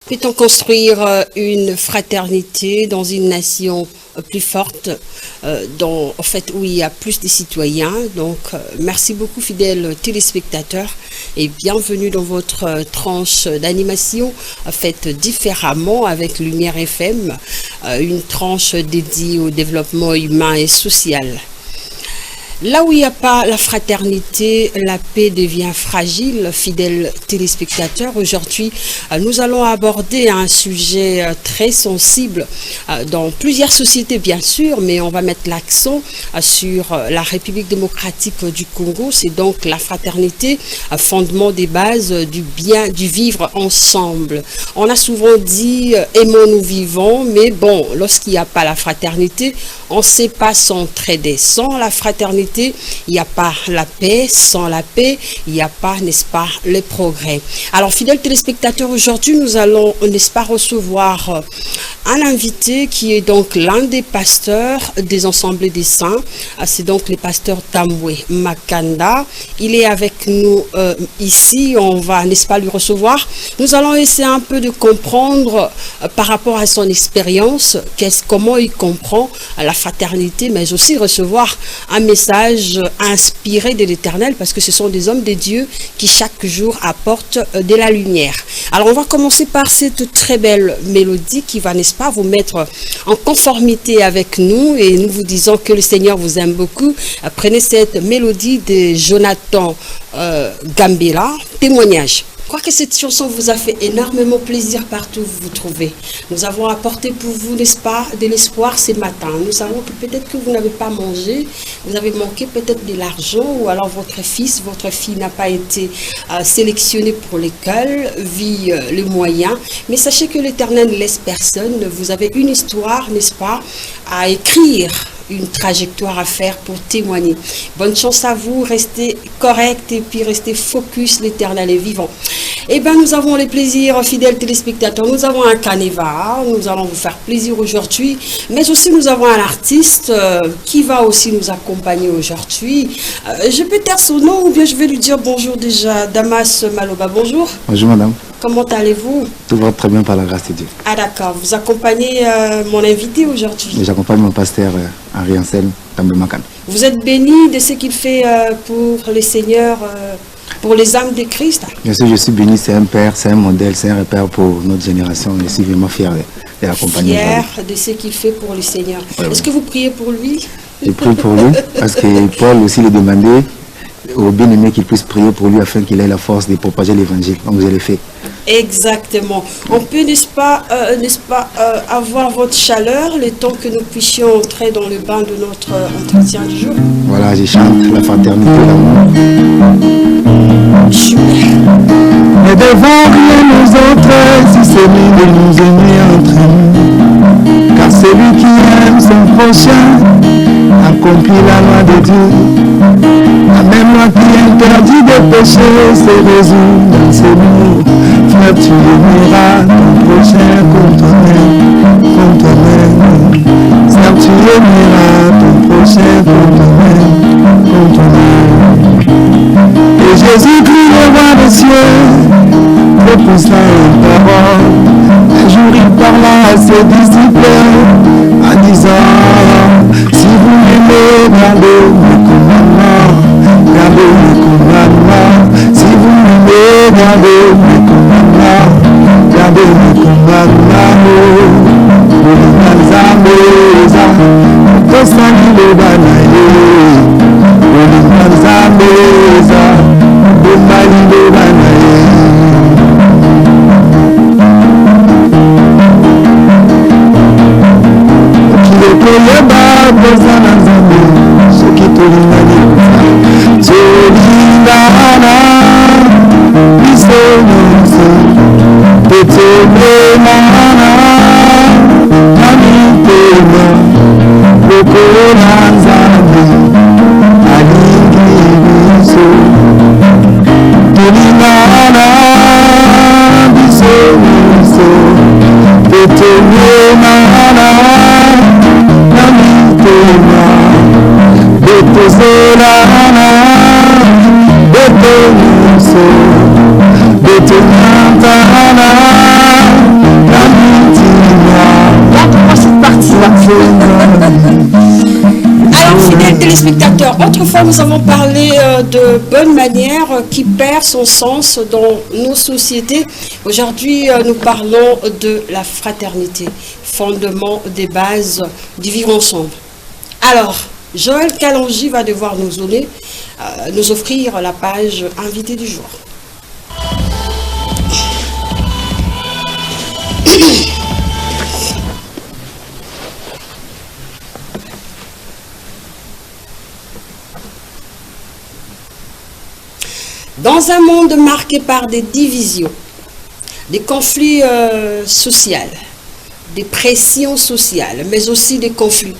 Peut-on construire une fraternité dans une nation plus forte, en fait, où il y a plus de citoyens? Donc, merci beaucoup, fidèles téléspectateurs, et bienvenue dans votre tranche d'animation faite différemment avec Lumière FM, une tranche dédiée au développement humain et social. Là où il n'y a pas la fraternité, la paix devient fragile, fidèles téléspectateurs. Aujourd'hui, nous allons aborder un sujet très sensible dans plusieurs sociétés, bien sûr, mais on va mettre l'accent sur la République démocratique du Congo. C'est donc la fraternité, fondement des bases du bien, du vivre ensemble. On a souvent dit aimons-nous vivons, mais bon, lorsqu'il n'y a pas la fraternité, on ne sait pas s'entraider. Sans la fraternité, il n'y a pas la paix. Sans la paix, il n'y a pas, n'est-ce pas, le progrès. Alors, fidèles téléspectateurs, aujourd'hui, nous allons, n'est-ce pas, recevoir un invité qui est donc l'un des pasteurs des Assemblées des Saints. C'est donc le pasteur Tambwe Makanda. Il est avec nous ici. On va, n'est-ce pas, lui recevoir. Nous allons essayer un peu de comprendre par rapport à son expérience, comment il comprend la fraternité, mais aussi recevoir un message inspiré de l'Éternel, parce que ce sont des hommes de Dieu qui chaque jour apportent de la lumière. Alors on va commencer par cette très belle mélodie qui va, n'est-ce pas, vous mettre en conformité avec nous, et nous vous disons que le Seigneur vous aime beaucoup. Prenez cette mélodie de Jonathan Gambela, Témoignage. Je crois que cette chanson vous a fait énormément plaisir partout où vous vous trouvez. Nous avons apporté pour vous, n'est-ce pas, de l'espoir ce matin. Nous savons que peut-être que vous n'avez pas mangé, vous avez manqué peut-être de l'argent, ou alors votre fils, votre fille n'a pas été sélectionné pour l'école, vit les moyens. Mais sachez que l'Éternel ne laisse personne. Vous avez une histoire, n'est-ce pas, à écrire, une trajectoire à faire pour témoigner. Bonne chance à vous, restez correct et puis restez focus, l'Éternel est vivant. Eh bien, nous avons les plaisirs, fidèles téléspectateurs. Nous avons un canevas, nous allons vous faire plaisir aujourd'hui, mais aussi nous avons un artiste qui va aussi nous accompagner aujourd'hui. Je peux taire son nom ou bien je vais lui dire bonjour déjà. Damas Maloba, bonjour. Bonjour madame. Comment allez-vous? Tout va très bien par la grâce de Dieu. Ah d'accord, vous accompagnez mon invité aujourd'hui. J'accompagne mon pasteur Henri Anselme Tambwe Makanda. Vous êtes béni de ce qu'il fait pour les seigneurs, pour les âmes de Christ? Bien sûr, je suis béni, c'est un père, c'est un modèle, c'est un repère pour notre génération. Je suis vraiment fier de l'accompagner. Fier de ce qu'il fait pour les seigneurs. Est-ce que vous priez pour lui? Je prie pour lui parce que Paul aussi le demandait au bien-aimé qu'il puisse prier pour lui afin qu'il ait la force de propager l'évangile. Donc je l'ai fait. Exactement. On peut, n'est-ce pas, avoir votre chaleur le temps que nous puissions entrer dans le bain de notre entretien du jour? Voilà, je chante la fraternité, l'amour. Ne devons rien nous autres si c'est lui de nous aimer entre nous. Car celui qui aime son prochain accomplit la loi de Dieu. La même loi qui interdit de pécher se résume dans ces mots. Frère, tu aimeras ton prochain comme toi-même. Frère, tu aimeras ton prochain comme toi-même. Et Jésus crie le roi des cieux, propose la parole. Un jour il parla à ses disciples en disant: si vous m'aimez, gardez mes commandements. Gardez mes commandements. Si vous m'aimez, gardez mes commandements. Gardez mes commandements. Ulimanzameza, kosani lobanaye. Ulimanzameza, bomali lobanaye. Okilekoyeba bozana nzambe, soki tolingani kofa. Tolingana, biso nyonso, totobenana, na mitema, lokola nzambe. téléspectateurs, autrefois nous avons parlé de bonne manière qui perd son sens dans nos sociétés. Aujourd'hui, nous parlons de la fraternité, fondement des bases du vivre ensemble. Alors, Joël Kalonji va devoir nous offrir la page invité du jour. Dans un monde marqué par des divisions, des conflits sociaux, des pressions sociales, mais aussi des conflits,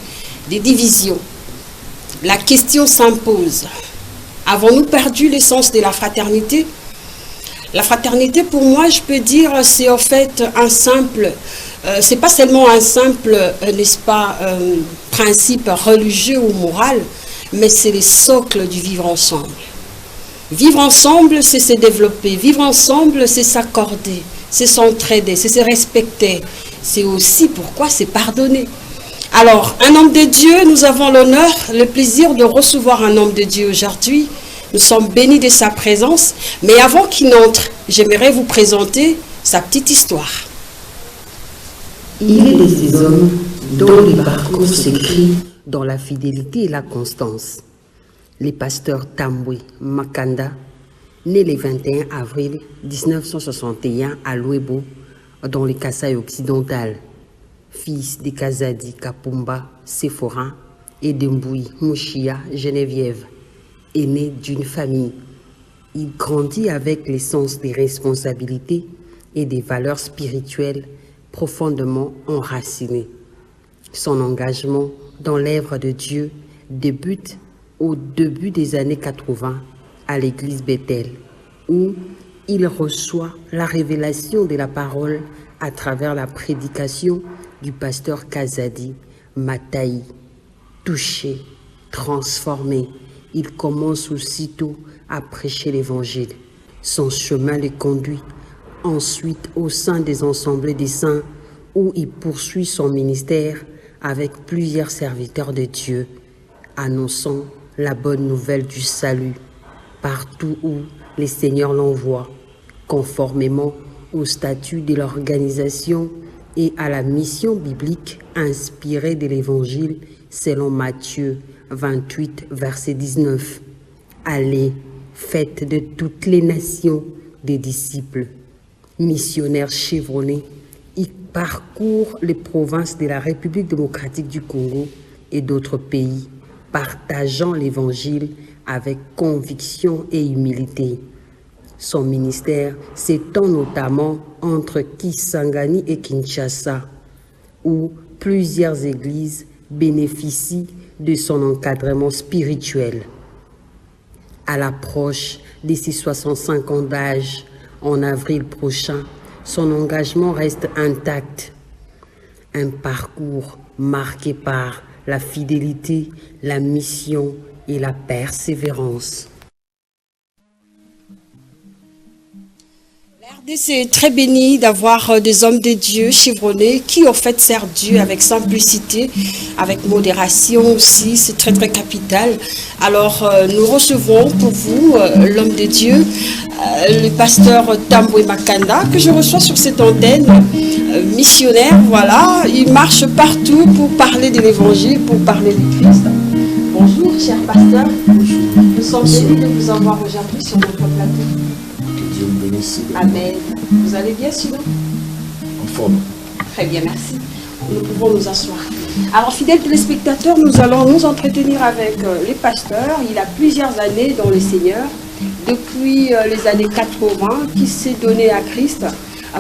des divisions, la question s'impose. Avons-nous perdu l'essence de la fraternité? La fraternité, pour moi, je peux dire, c'est en fait un simple, c'est pas seulement un simple, n'est-ce pas, principe religieux ou moral, mais c'est le socle du vivre ensemble. Vivre ensemble, c'est se développer. Vivre ensemble, c'est s'accorder, c'est s'entraider, c'est se respecter. C'est aussi pourquoi c'est pardonner. Alors, un homme de Dieu, nous avons l'honneur, le plaisir de recevoir un homme de Dieu aujourd'hui. Nous sommes bénis de sa présence. Mais avant qu'il n'entre, j'aimerais vous présenter sa petite histoire. Il est de ces hommes dont les parcours s'écrivent dans la fidélité et la constance. Les pasteurs Tambwe Makanda, né le 21 avril 1961 à Louébo, dans le Kasaï occidental, fils de Kazadi Kapumba Sephora et de Mboui Mouchia Geneviève, est né d'une famille. Il grandit avec l'essence des responsabilités et des valeurs spirituelles profondément enracinées. Son engagement dans l'œuvre de Dieu débute au début des années 80 à l'église Bethel, où il reçoit la révélation de la parole à travers la prédication du pasteur Kazadi Mataï. Touché, transformé, il commence aussitôt à prêcher l'évangile. Son chemin le conduit ensuite au sein des assemblées des saints, où il poursuit son ministère avec plusieurs serviteurs de Dieu, annonçant la bonne nouvelle du salut partout où les seigneurs l'envoient, conformément au statut de l'organisation et à la mission biblique inspirée de l'évangile selon Matthieu 28, verset 19. Allez, faites de toutes les nations des disciples. Missionnaire chevronné, il parcourt les provinces de la République démocratique du Congo et d'autres pays, partageant l'évangile avec conviction et humilité. Son ministère s'étend notamment entre Kisangani et Kinshasa, où plusieurs églises bénéficient de son encadrement spirituel. À l'approche de ses 65 ans d'âge, en avril prochain, son engagement reste intact. Un parcours marqué par la fidélité, la mission et la persévérance. L'RDC est très béni d'avoir des hommes de Dieu chevronnés qui en fait servent Dieu avec simplicité, avec modération aussi, c'est très très capital. Alors nous recevons pour vous l'homme de Dieu, le pasteur Tambwe Makanda, que je reçois sur cette antenne, missionnaire, voilà, il marche partout pour parler de l'évangile, pour parler du Christ. Bonjour cher pasteur, nous sommes bénis de vous avoir aujourd'hui sur notre plateau. Que Dieu me bénisse. Amen. Vous allez bien sinon? En forme. Très bien, merci. Nous pouvons nous asseoir. Alors, fidèles téléspectateurs, nous allons nous entretenir avec les pasteurs. Il a plusieurs années dans le Seigneur, depuis les années 80, qui s'est donné à Christ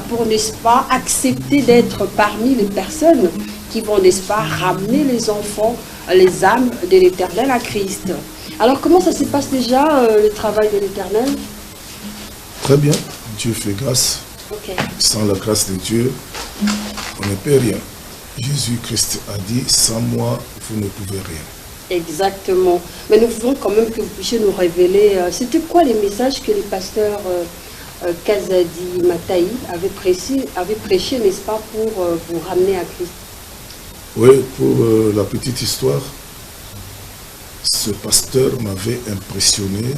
pour, n'est-ce pas, accepter d'être parmi les personnes qui vont, n'est-ce pas, ramener les enfants, les âmes de l'Éternel à Christ. Alors, comment ça se passe déjà, le travail de l'Éternel? Très bien. Dieu fait grâce. Okay. Sans la grâce de Dieu, on ne peut rien. Jésus-Christ a dit, sans moi, vous ne pouvez rien. Exactement. Mais nous voulons quand même que vous puissiez nous révéler, c'était quoi les messages que les pasteurs Kazadi Mataï avaient prêché, n'est-ce pas, pour vous ramener à Christ? Oui, pour la petite histoire, ce pasteur m'avait impressionné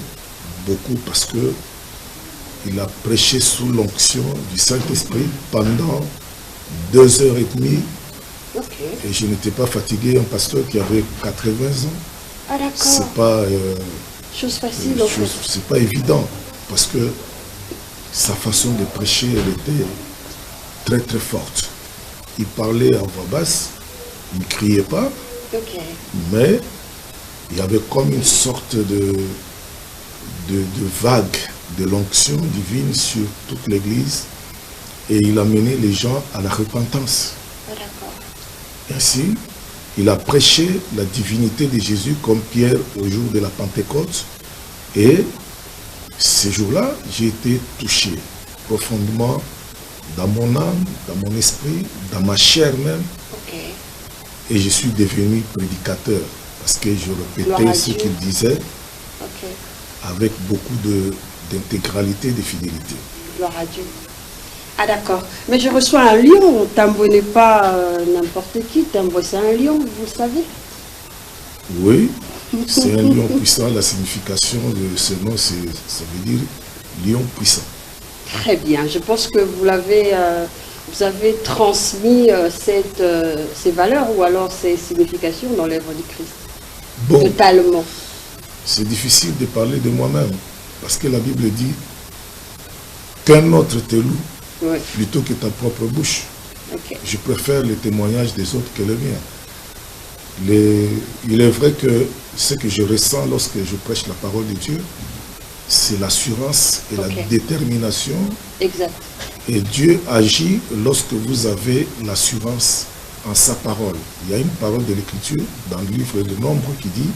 beaucoup parce que il a prêché sous l'onction du Saint-Esprit pendant 2h30. Et je n'étais pas fatigué, un pasteur qui avait 80 ans. Ah d'accord. C'est pas chose facile c'est pas évident parce que sa façon de prêcher, elle était très très forte. Il parlait à voix basse, il ne criait pas, mais il y avait comme une sorte de vague de l'onction divine sur toute l'église et il a mené les gens à la repentance. Ainsi, il a prêché la divinité de Jésus comme Pierre au jour de la Pentecôte. Et ce jour-là, j'ai été touché profondément dans mon âme, dans mon esprit, dans ma chair même. Et je suis devenu prédicateur parce que je répétais ce qu'il disait avec beaucoup d'intégralité et de fidélité. Gloire à Dieu. Ah d'accord. Mais je reçois un lion. Tambo n'est pas n'importe qui. Tambo c'est un lion, vous le savez? Oui, c'est un lion puissant. La signification de ce nom, ça veut dire lion puissant. Très bien. Je pense que vous avez transmis ces valeurs ou alors ces significations dans l'œuvre du Christ. Bon, totalement. C'est difficile de parler de moi-même parce que la Bible dit qu'un autre te loue. Oui. Plutôt que ta propre bouche. Je préfère les témoignages des autres que le mien. Il est vrai que ce que je ressens lorsque je prêche la parole de Dieu, c'est l'assurance et la détermination. Exact. Et Dieu agit lorsque vous avez l'assurance en sa parole. Il y a une parole de l'Écriture dans le livre de Nombre qui dit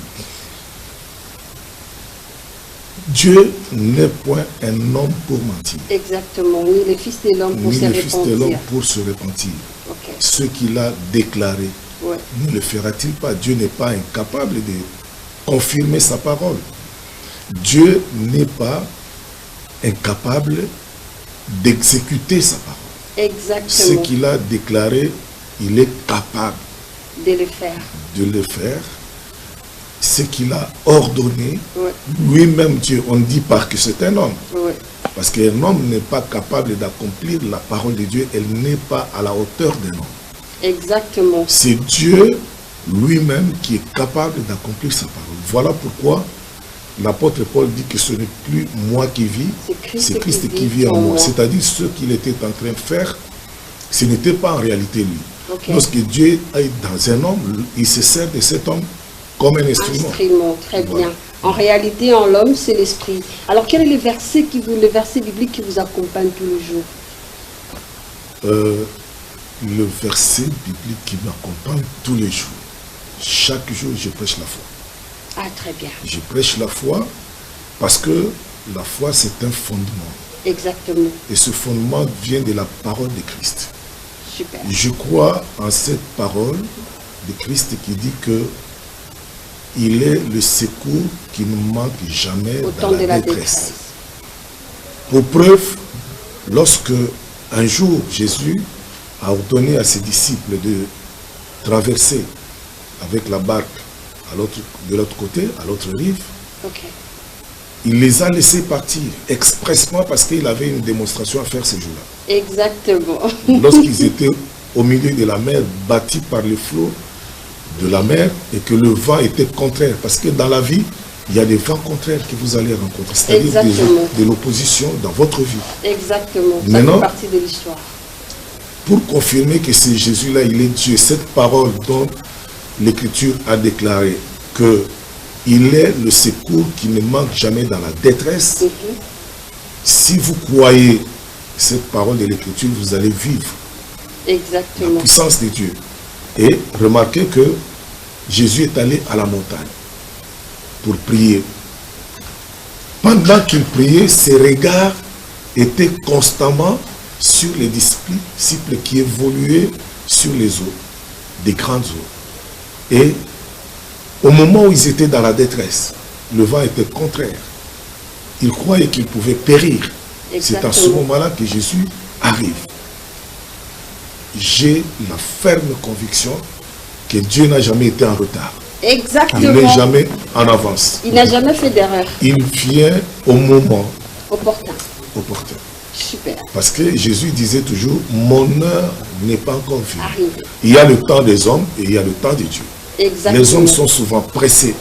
Dieu n'est point un homme pour mentir. Exactement, ni le Fils de l'homme pour se repentir. Ce qu'il a déclaré, ne le fera-t-il pas? Dieu n'est pas incapable de confirmer sa parole. Dieu n'est pas incapable d'exécuter sa parole. Exactement. Ce qu'il a déclaré, il est capable de le faire. De le faire. Ce qu'il a ordonné, lui-même Dieu, on ne dit pas que c'est un homme. Parce qu'un homme n'est pas capable d'accomplir la parole de Dieu, elle n'est pas à la hauteur d'un homme. Exactement. C'est Dieu lui-même qui est capable d'accomplir sa parole. Voilà pourquoi l'apôtre Paul dit que ce n'est plus moi qui vis, c'est Christ qui vit en moi. C'est-à-dire ce qu'il était en train de faire, ce n'était pas en réalité lui. Lorsque Dieu est dans un homme, il se sert de cet homme comme un instrument. Très bien. En réalité, en l'homme, c'est l'esprit. Alors, quel est le verset biblique qui vous accompagne tous les jours? Le verset biblique qui m'accompagne tous les jours. Chaque jour, je prêche la foi. Ah, très bien. Je prêche la foi parce que la foi, c'est un fondement. Exactement. Et ce fondement vient de la parole de Christ. Super. Je crois en cette parole de Christ qui dit que il est le secours qui ne manque jamais dans la détresse. Pour preuve, lorsque un jour Jésus a ordonné à ses disciples de traverser avec la barque de l'autre côté, à l'autre rive, il les a laissés partir expressément parce qu'il avait une démonstration à faire ce jour-là. Exactement. Lorsqu'ils étaient au milieu de la mer, bâtis par les flots de la mer et que le vent était contraire. Parce que dans la vie, il y a des vents contraires que vous allez rencontrer. C'est-à-dire de l'opposition dans votre vie. Exactement. Ça Maintenant, fait partie de l'histoire. Pour confirmer que c'est Jésus-là, il est Dieu, cette parole dont l'Écriture a déclaré qu'il est le secours qui ne manque jamais dans la détresse, si vous croyez cette parole de l'Écriture, vous allez vivre la puissance de Dieu. Et remarquez que Jésus est allé à la montagne pour prier. Pendant qu'il priait, ses regards étaient constamment sur les disciples qui évoluaient sur les eaux, des grandes eaux. Et au moment où ils étaient dans la détresse, le vent était contraire. Ils croyaient qu'ils pouvaient périr. C'est à ce moment-là que Jésus arrive. J'ai la ferme conviction que Dieu n'a jamais été en retard. Exactement. Il n'est jamais en avance. Il n'a jamais fait d'erreur. Il vient au moment opportun. Super. Parce que Jésus disait toujours, mon heure n'est pas encore venue. Il y a le temps des hommes et il y a le temps de Dieu. Exactement. Les hommes sont souvent pressés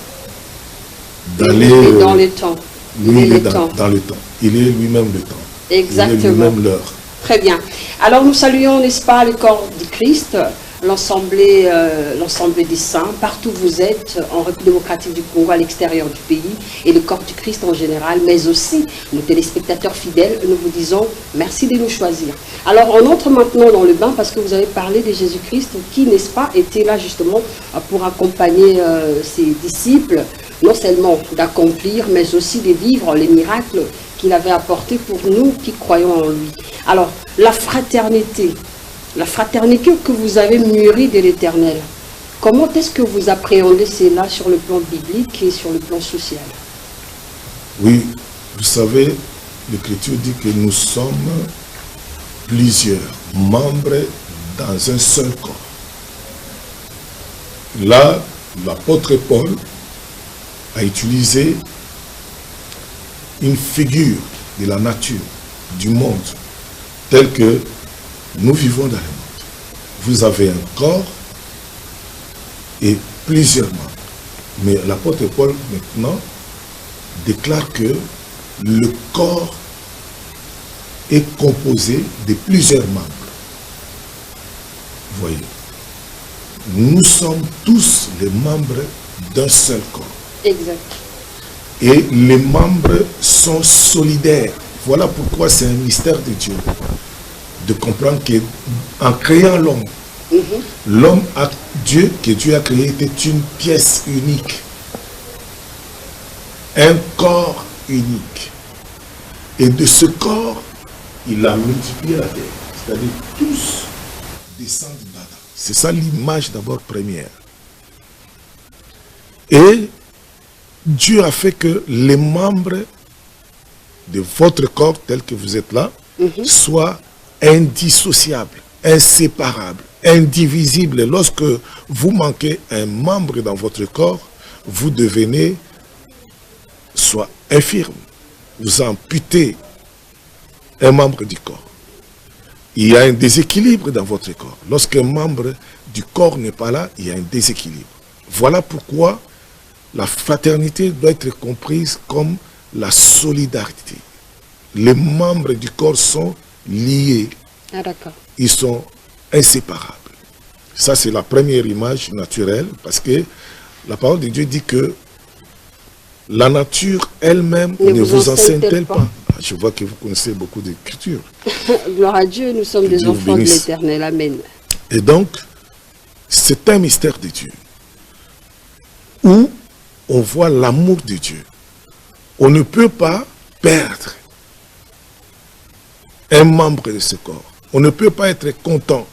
d'aller dans le temps. Lui, il est dans le temps. Il est lui-même le temps. Exactement. Il est lui-même l'heure. Très bien. Alors nous saluons, n'est-ce pas, le corps du Christ, l'ensemble des saints, partout où vous êtes, en République démocratique du Congo, à l'extérieur du pays, et le corps du Christ en général, mais aussi nos téléspectateurs fidèles, nous vous disons merci de nous choisir. Alors on entre maintenant dans le bain parce que vous avez parlé de Jésus-Christ qui, n'est-ce pas, était là justement pour accompagner ses disciples, non seulement d'accomplir, mais aussi de vivre les miracles qu'il avait apportés pour nous qui croyons en lui. Alors, la fraternité que vous avez mûrie de l'Éternel, comment est-ce que vous appréhendez cela sur le plan biblique et sur le plan social? Oui, vous savez, l'Écriture dit que nous sommes plusieurs membres dans un seul corps. Là, l'apôtre Paul a utilisé une figure de la nature, du monde, tel que nous vivons dans le monde. Vous avez un corps et plusieurs membres. Mais l'apôtre Paul, maintenant, déclare que le corps est composé de plusieurs membres. Vous voyez, nous sommes tous les membres d'un seul corps. Exact. Et les membres sont solidaires. Voilà pourquoi c'est un mystère de Dieu. De comprendre qu'en créant l'homme, l'homme que Dieu a créé était une pièce unique. Un corps unique. Et de ce corps, il a multiplié la terre. C'est-à-dire tous descendent d'Adam. C'est ça l'image d'abord première. Et Dieu a fait que les membres de votre corps, tel que vous êtes là, soient indissociables, inséparables, indivisibles. Lorsque vous manquez un membre dans votre corps, vous devenez soit infirme, vous amputez un membre du corps. Il y a un déséquilibre dans votre corps. Lorsqu'un membre du corps n'est pas là, il y a un déséquilibre. Voilà pourquoi la fraternité doit être comprise comme la solidarité. Les membres du corps sont liés. Ah, d'accord. Ils sont inséparables. Ça, c'est la première image naturelle, parce que la parole de Dieu dit que la nature elle-même ne vous enseigne-t-elle pas? Je vois que vous connaissez beaucoup d'écritures. Gloire à Dieu, nous sommes des enfants de l'Éternel. Amen. Et donc, c'est un mystère de Dieu, où on voit l'amour de Dieu. On ne peut pas perdre un membre de ce corps. On ne peut pas être content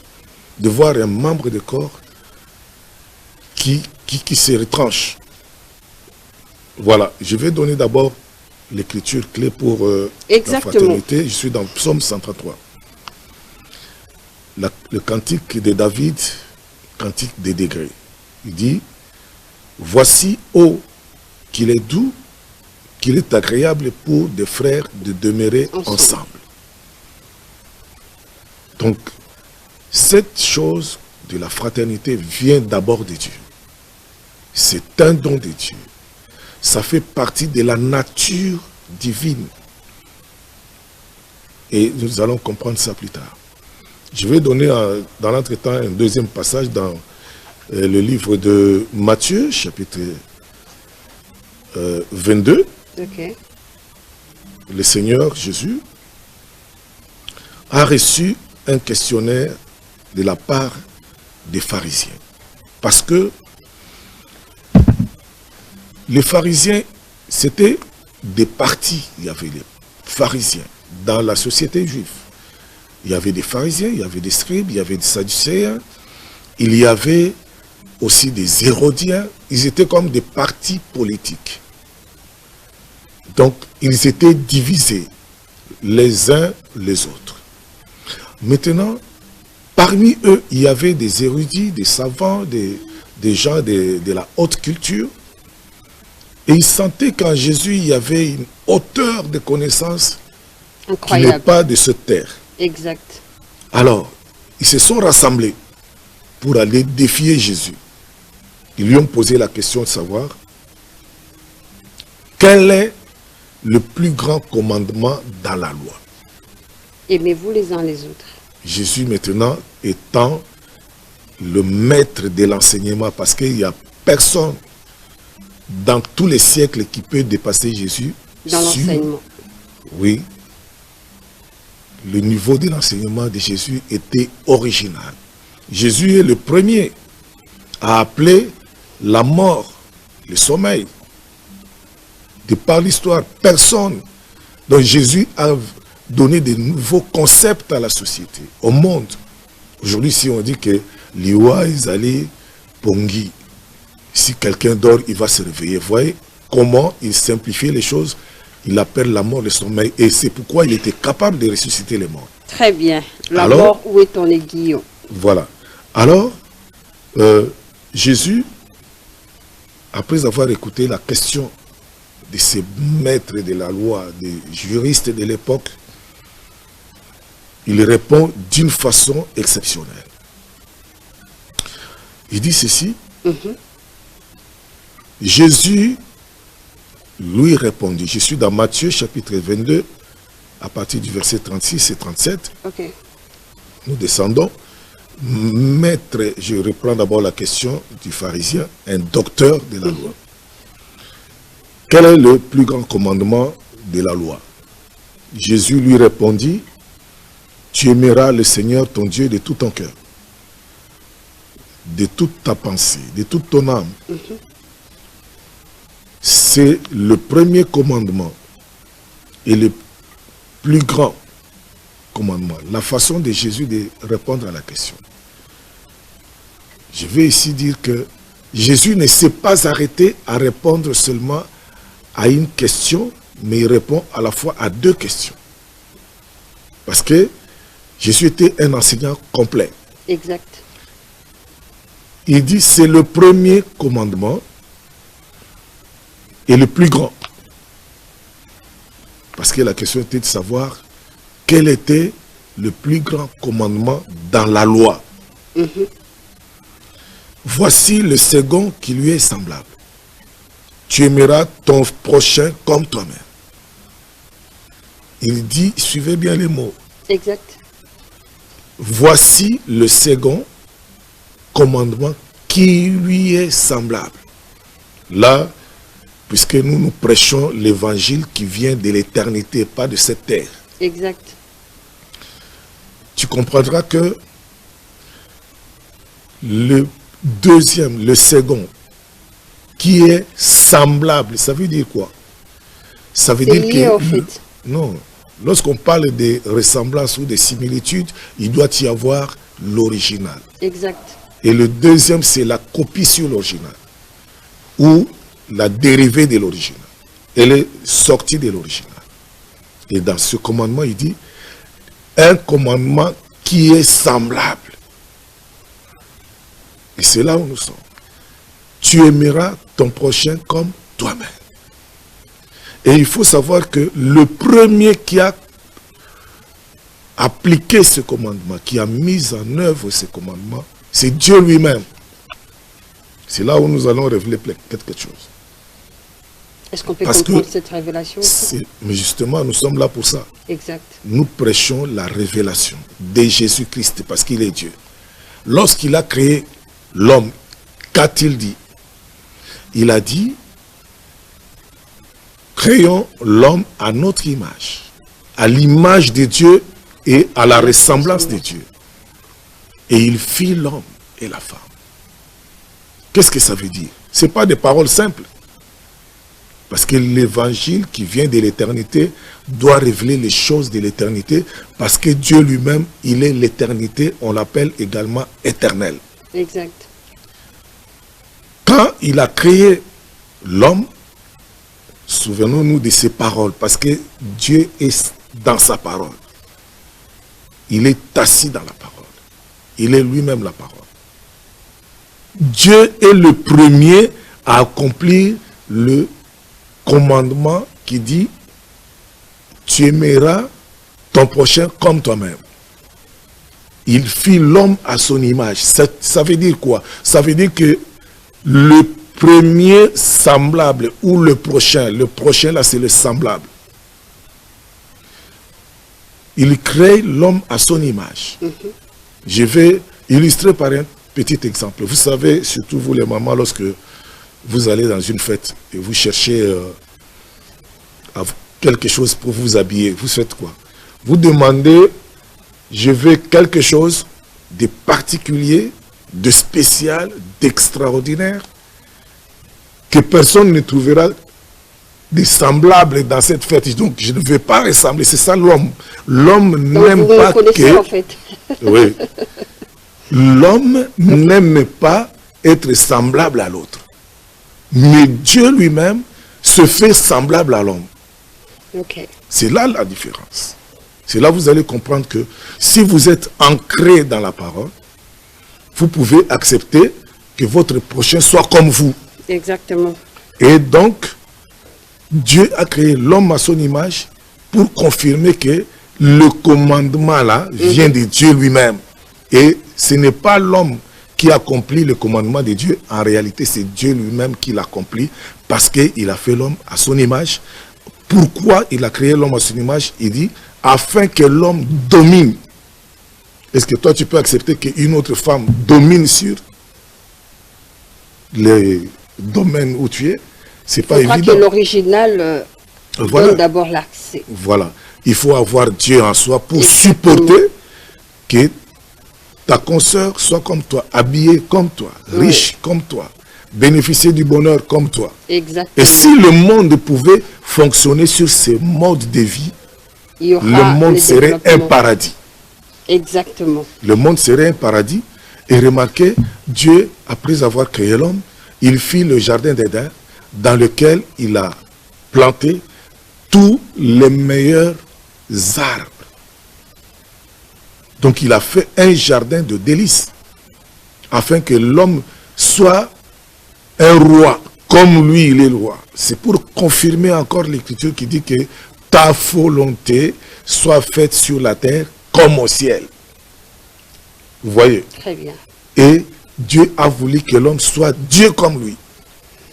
de voir un membre de corps qui se retranche. Voilà, je vais donner d'abord l'écriture clé pour la fraternité. Je suis dans Psaume 133. Le cantique de David, cantique des degrés. Il dit, voici, ô, qu'il est doux, qu'il est agréable pour des frères de demeurer ensemble. Donc, cette chose de la fraternité vient d'abord de Dieu. C'est un don de Dieu. Ça fait partie de la nature divine. Et nous allons comprendre ça plus tard. Je vais donner dans l'entretemps un deuxième passage dans le livre de Matthieu, chapitre 22. Okay. Le Seigneur Jésus a reçu un questionnaire de la part des pharisiens. Parce que les pharisiens, c'était des partis. Il y avait les pharisiens dans la société juive. Il y avait des pharisiens, il y avait des scribes, il y avait des sadducéens, il y avait aussi des hérodiens. Ils étaient comme des partis politiques. Donc, ils étaient divisés les uns les autres. Maintenant, parmi eux, il y avait des érudits, des savants, des gens de la haute culture. Et ils sentaient qu'en Jésus, il y avait une hauteur de connaissance qui n'est pas de cette terre. Exact. Alors, ils se sont rassemblés pour aller défier Jésus. Ils lui ont posé la question de savoir quel est le plus grand commandement dans la loi. Aimez-vous les uns les autres. Jésus maintenant étant le maître de l'enseignement, parce qu'il n'y a personne dans tous les siècles qui peut dépasser Jésus. Dans l'enseignement. Oui. Le niveau de l'enseignement de Jésus était original. Jésus est le premier à appeler la mort, le sommeil. De par l'histoire, personne. Donc Jésus a donné de nouveaux concepts à la société, au monde. Aujourd'hui, si on dit que Liwa est allé Pongi, si quelqu'un dort, il va se réveiller. Vous voyez comment il simplifie les choses. Il appelle la mort le sommeil. Et c'est pourquoi il était capable de ressusciter les morts. Très bien. La mort, où est ton aiguillon? Voilà. Alors, Jésus, après avoir écouté la question de ces maîtres de la loi, des juristes de l'époque, il répond d'une façon exceptionnelle. Il dit ceci. Jésus lui répondit. Je suis dans Matthieu chapitre 22, à partir du verset 36 et 37. Okay. Nous descendons. Maître, je reprends d'abord la question du pharisien, un docteur de la loi. Quel est le plus grand commandement de la loi? Jésus lui répondit, tu aimeras le Seigneur ton Dieu de tout ton cœur, de toute ta pensée, de toute ton âme. C'est le premier commandement et le plus grand commandement. La façon de Jésus de répondre à la question. Je vais ici dire que Jésus ne s'est pas arrêté à répondre seulement à une question, mais il répond à la fois à deux questions. Parce que Jésus était un enseignant complet. Exact. Il dit c'est le premier commandement et le plus grand. Parce que la question était de savoir quel était le plus grand commandement dans la loi. Voici le second qui lui est semblable. Tu aimeras ton prochain comme toi-même. Il dit, suivez bien les mots. Exact. Voici le second commandement qui lui est semblable. Là, puisque nous prêchons l'évangile qui vient de l'éternité, pas de cette terre. Exact. Tu comprendras que le deuxième, le second, qui est semblable, ça veut dire quoi? Ça veut dire lié, que... en fait. Non. Lorsqu'on parle de ressemblance ou de similitude, il doit y avoir l'original. Exact. Et le deuxième, c'est la copie sur l'original. Ou la dérivée de l'original. Elle est sortie de l'original. Et dans ce commandement, il dit, un commandement qui est semblable. Et c'est là où nous sommes. Tu aimeras ton prochain comme toi-même. Et il faut savoir que le premier qui a appliqué ce commandement, qui a mis en œuvre ce commandement, c'est Dieu lui-même. C'est là où nous allons révéler quelque chose. Est-ce qu'on peut comprendre cette révélation? Mais justement, nous sommes là pour ça. Exact. Nous prêchons la révélation de Jésus-Christ parce qu'il est Dieu. Lorsqu'il a créé l'homme, qu'a-t-il dit? Il a dit, créons l'homme à notre image, à l'image de Dieu et à la ressemblance de Dieu. Et il fit l'homme et la femme. Qu'est-ce que ça veut dire? Ce n'est pas des paroles simples. Parce que l'évangile qui vient de l'éternité doit révéler les choses de l'éternité, parce que Dieu lui-même, il est l'éternité, on l'appelle également éternel. Exact. Quand il a créé l'homme, souvenons-nous de ses paroles, parce que Dieu est dans sa parole. Il est assis dans la parole. Il est lui-même la parole. Dieu est le premier à accomplir le commandement qui dit « Tu aimeras ton prochain comme toi-même ». Il fit l'homme à son image. Ça veut dire quoi? Ça veut dire que le premier semblable ou le prochain là c'est le semblable. Il crée l'homme à son image. Je vais illustrer par un petit exemple. Vous savez, surtout vous les mamans, lorsque vous allez dans une fête et vous cherchez quelque chose pour vous habiller, vous faites quoi? Vous demandez, je veux quelque chose de particulier, de spécial, d'extraordinaire, que personne ne trouvera de semblable dans cette fête. Donc je ne veux pas ressembler, c'est ça l'homme. L'homme n'aime pas que... En fait. Oui. L'homme n'aime pas être semblable à l'autre. Mais Dieu lui-même se fait semblable à l'homme. Okay. C'est là la différence. C'est là que vous allez comprendre que si vous êtes ancré dans la parole, vous pouvez accepter que votre prochain soit comme vous. Exactement. Et donc, Dieu a créé l'homme à son image pour confirmer que le commandement là vient de Dieu lui-même. Et ce n'est pas l'homme qui accomplit le commandement de Dieu. En réalité, c'est Dieu lui-même qui l'accomplit parce qu'il a fait l'homme à son image. Pourquoi il a créé l'homme à son image? Il dit, afin que l'homme domine. Est-ce que toi, tu peux accepter qu'une autre femme domine sur les domaines où tu es? C'est pas évident. Je crois que l'original donne d'abord l'accès. Voilà. Il faut avoir Dieu en soi pour supporter que ta consoeur soit comme toi, habillée comme toi, riche comme toi, bénéficier du bonheur comme toi. Exactement. Et si le monde pouvait fonctionner sur ces modes de vie, le monde serait un paradis. Exactement. Le monde serait un paradis. Et remarquez, Dieu, après avoir créé l'homme, il fit le jardin d'Éden dans lequel il a planté tous les meilleurs arbres. Donc il a fait un jardin de délices afin que l'homme soit un roi comme lui il est le roi. C'est pour confirmer encore l'écriture qui dit que ta volonté soit faite sur la terre comme au ciel. Vous voyez? Très bien. Et Dieu a voulu que l'homme soit Dieu comme lui.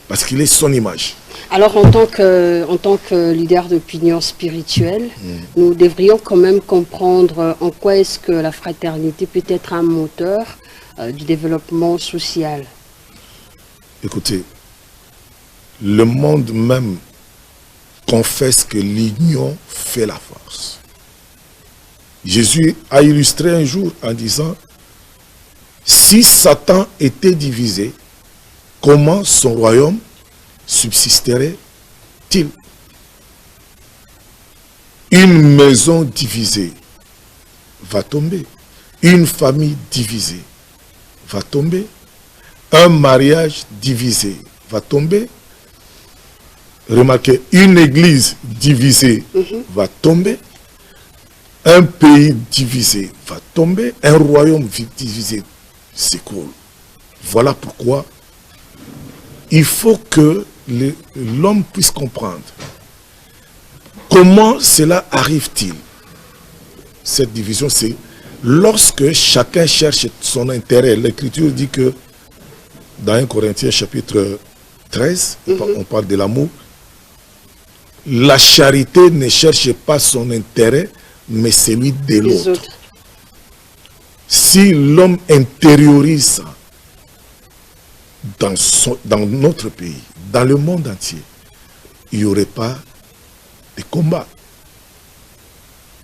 Parce qu'il est son image. Alors en tant que leader d'opinion spirituelle, nous devrions quand même comprendre en quoi est-ce que la fraternité peut être un moteur du développement social. Écoutez, le monde même confesse que l'union fait la force. Jésus a illustré un jour en disant, si Satan était divisé, comment son royaume subsisterait-il? Une maison divisée va tomber. Une famille divisée va tomber. Un mariage divisé va tomber. Remarquez, une église divisée va tomber. Un pays divisé va tomber. Un royaume divisé s'écroule. Voilà pourquoi il faut que l'homme puisse comprendre comment cela arrive-t-il. Cette division, c'est lorsque chacun cherche son intérêt. L'Écriture dit que dans 1 Corinthiens chapitre 13, on parle de l'amour. La charité ne cherche pas son intérêt, mais celui de l'autre. Si l'homme intériorise ça, dans notre pays, dans le monde entier, il n'y aurait pas de combat.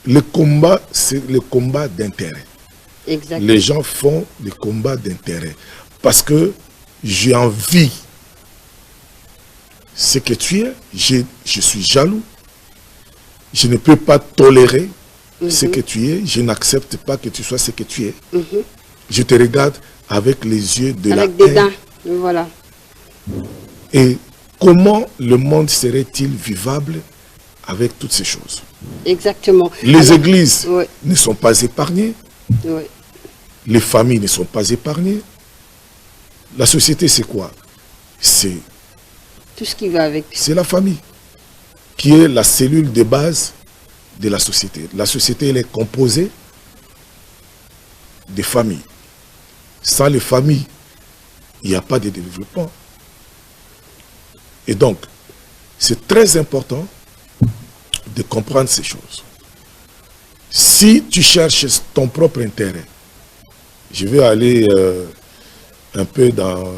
Le combat, c'est le combat d'intérêt. Les gens font des combats d'intérêt parce que j'ai envie. Ce que tu es, je suis jaloux. Je ne peux pas tolérer ce que tu es. Je n'accepte pas que tu sois ce que tu es. Je te regarde avec les yeux de la haine. Voilà. Et comment le monde serait-il vivable avec toutes ces choses? Exactement. Les églises ne sont pas épargnées. Les familles ne sont pas épargnées. La société, c'est quoi? C'est tout ce qui va avec. C'est la famille, qui est la cellule de base de la société. La société, elle est composée des familles. Sans les familles, il n'y a pas de développement. Et donc, c'est très important de comprendre ces choses. Si tu cherches ton propre intérêt, je vais aller un peu dans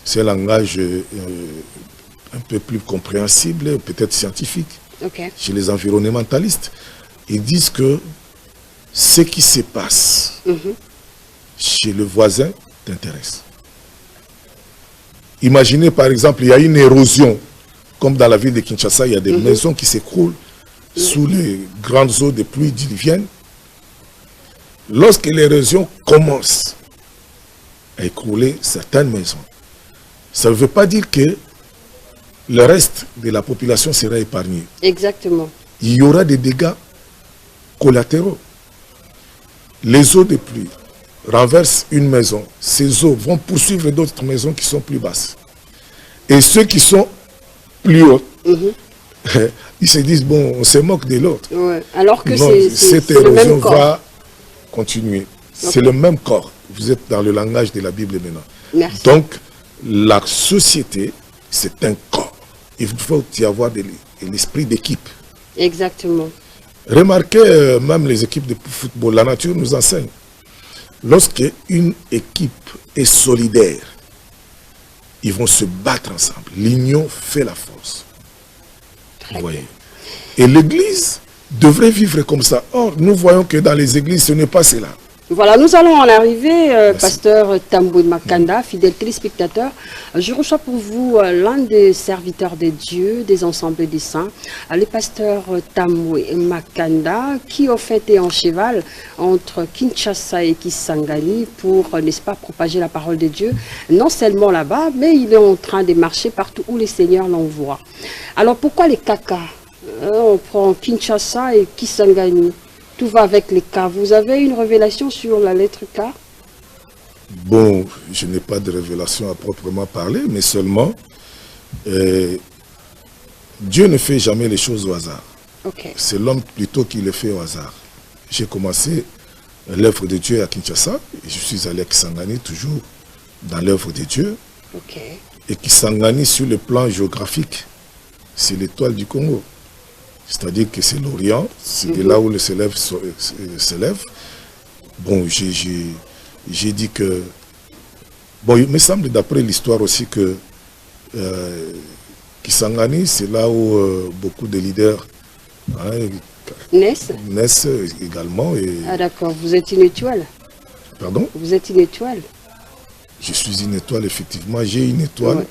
ce langage un peu plus compréhensible, peut-être scientifique. Okay. Chez les environnementalistes, ils disent que ce qui se passe chez le voisin t'intéresse. Imaginez par exemple, il y a une érosion, comme dans la ville de Kinshasa, il y a des maisons qui s'écroulent sous les grandes eaux de pluie diluviennes. Lorsque l'érosion commence à écrouler certaines maisons, ça ne veut pas dire que le reste de la population sera épargné. Exactement. Il y aura des dégâts collatéraux. Les eaux de pluie renversent une maison. Ces eaux vont poursuivre d'autres maisons qui sont plus basses. Et ceux qui sont plus hauts, ils se disent, bon, on se moque de l'autre. Ouais. Alors que cette érosion va continuer. Okay. C'est le même corps. Vous êtes dans le langage de la Bible maintenant. Merci. Donc, la société, c'est un corps. Il faut y avoir de l'esprit d'équipe. Exactement. Remarquez, même les équipes de football, la nature nous enseigne. Lorsque une équipe est solidaire, ils vont se battre ensemble. L'union fait la force. Vous voyez. Et l'Église devrait vivre comme ça. Or, nous voyons que dans les églises, ce n'est pas cela. Voilà, nous allons en arriver, pasteur Tamboué Makanda, fidèle téléspectateur. Je reçois pour vous l'un des serviteurs de Dieu, des ensembles des saints, le pasteur Tamboué Makanda, qui en fait est en cheval entre Kinshasa et Kisangani pour, n'est-ce pas, propager la parole de Dieu, non seulement là-bas, mais il est en train de marcher partout où les seigneurs l'envoient. Alors pourquoi les caca? On prend Kinshasa et Kisangani. Tout va avec les K. Vous avez une révélation sur la lettre K? Bon, je n'ai pas de révélation à proprement parler, mais seulement Dieu ne fait jamais les choses au hasard. Okay. C'est l'homme plutôt qui le fait au hasard. J'ai commencé l'œuvre de Dieu à Kinshasa, et je suis allé à Kisangani, toujours dans l'œuvre de Dieu. Okay. Et Kisangani, sur le plan géographique, c'est l'étoile du Congo. C'est-à-dire que c'est l'Orient, c'est de là où le s'élève. Bon, j'ai dit que... Bon, il me semble d'après l'histoire aussi que Kisangani, c'est là où beaucoup de leaders naissent également. Et... Ah d'accord, vous êtes une étoile. Pardon? Vous êtes une étoile. Je suis une étoile, effectivement. J'ai une étoile,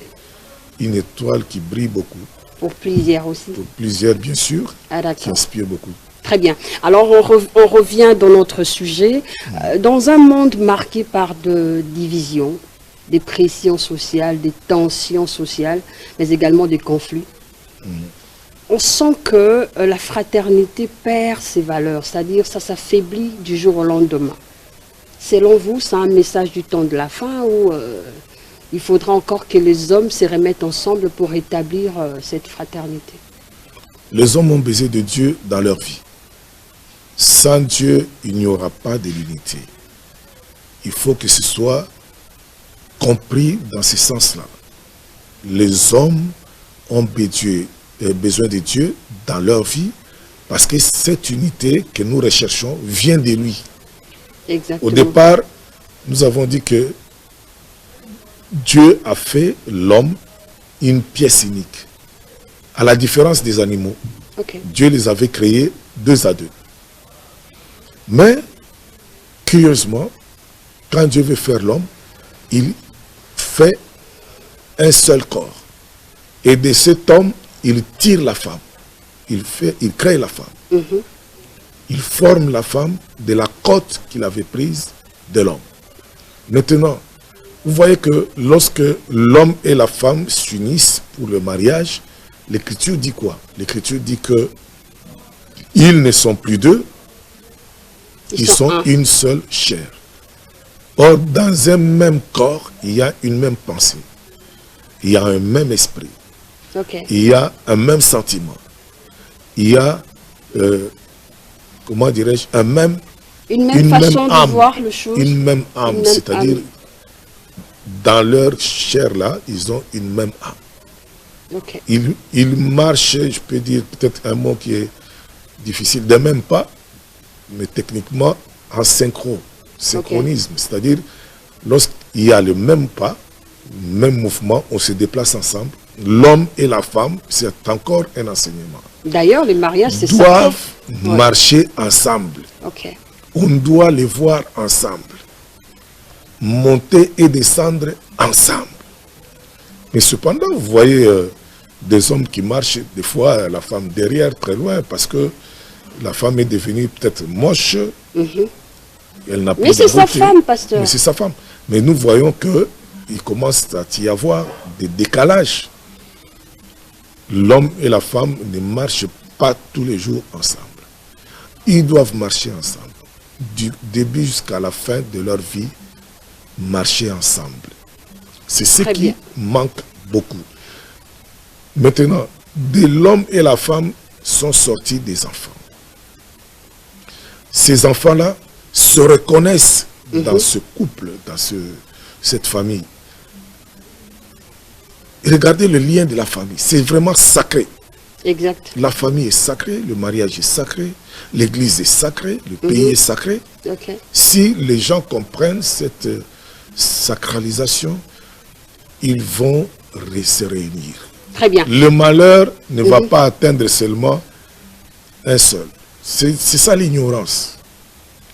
une étoile qui brille beaucoup. Pour plusieurs aussi. Pour plusieurs, bien sûr, qui inspire beaucoup. Très bien. Alors, on revient dans notre sujet. Dans un monde marqué par des divisions, des pressions sociales, des tensions sociales, mais également des conflits, on sent que la fraternité perd ses valeurs, c'est-à-dire ça s'affaiblit du jour au lendemain. Selon vous, c'est un message du temps de la fin ou... il faudra encore que les hommes se remettent ensemble pour établir cette fraternité. Les hommes ont besoin de Dieu dans leur vie. Sans Dieu, il n'y aura pas de l'unité. Il faut que ce soit compris dans ce sens-là. Les hommes ont besoin de Dieu dans leur vie parce que cette unité que nous recherchons vient de lui. Exactement. Au départ, nous avons dit que Dieu a fait l'homme une pièce unique. À la différence des animaux, Dieu les avait créés 2 à 2. Mais, curieusement, quand Dieu veut faire l'homme, il fait un seul corps. Et de cet homme, il tire la femme. Il crée la femme. Il forme la femme de la côte qu'il avait prise de l'homme. Maintenant, vous voyez que lorsque l'homme et la femme s'unissent pour le mariage, l'Écriture dit quoi? L'Écriture dit que ils ne sont plus deux, ils sont une seule chair. Or, dans un même corps, il y a une même pensée. Il y a un même esprit. Okay. Il y a un même sentiment. Il y a, comment dirais-je, une même façon de âme, voir les choses. Une même âme, c'est-à-dire, dans leur chair là, ils ont une même âme. Okay. Ils marchent, je peux dire peut-être un mot qui est difficile, de même pas, mais techniquement en synchronisme. Okay. C'est-à-dire, lorsqu'il y a le même pas, même mouvement, on se déplace ensemble. L'homme et la femme, c'est encore un enseignement. D'ailleurs, les mariages, c'est ça. Doivent marcher ensemble. Okay. On doit les voir ensemble. Monter et descendre ensemble. Mais cependant, vous voyez des hommes qui marchent, des fois la femme derrière, très loin, parce que la femme est devenue peut-être moche. Elle n'a plus Mais c'est sa femme, pasteur. Mais c'est sa femme. Mais nous voyons qu'il commence à y avoir des décalages. L'homme et la femme ne marchent pas tous les jours ensemble. Ils doivent marcher ensemble. Du début jusqu'à la fin de leur vie, marcher ensemble. C'est ce qui manque beaucoup. Maintenant, de l'homme et la femme sont sortis des enfants. Ces enfants-là se reconnaissent dans ce couple, dans cette famille. Regardez le lien de la famille, c'est vraiment sacré. Exact. La famille est sacrée, le mariage est sacré, l'église est sacrée, le pays est sacré. Okay. Si les gens comprennent cette sacralisation, ils vont se réunir. Très bien. Le malheur ne va pas atteindre seulement un seul. C'est ça l'ignorance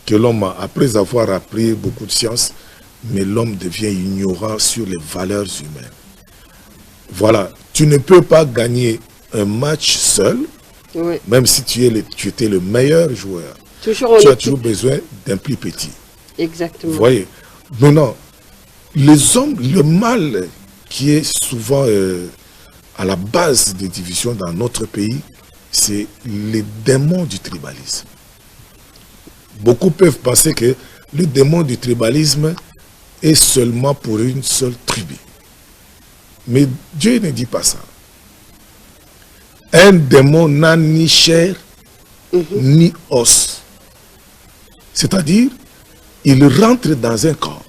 que l'homme a, après avoir appris beaucoup de sciences, mais l'homme devient ignorant sur les valeurs humaines. Voilà, tu ne peux pas gagner un match seul, même si tu étais le meilleur joueur. Tu as toujours besoin d'un plus petit. Exactement. Vous voyez, maintenant, les hommes, le mal qui est souvent à la base des divisions dans notre pays, c'est les démons du tribalisme. Beaucoup peuvent penser que le démon du tribalisme est seulement pour une seule tribu. Mais Dieu ne dit pas ça. Un démon n'a ni chair, ni os. C'est-à-dire, il rentre dans un corps.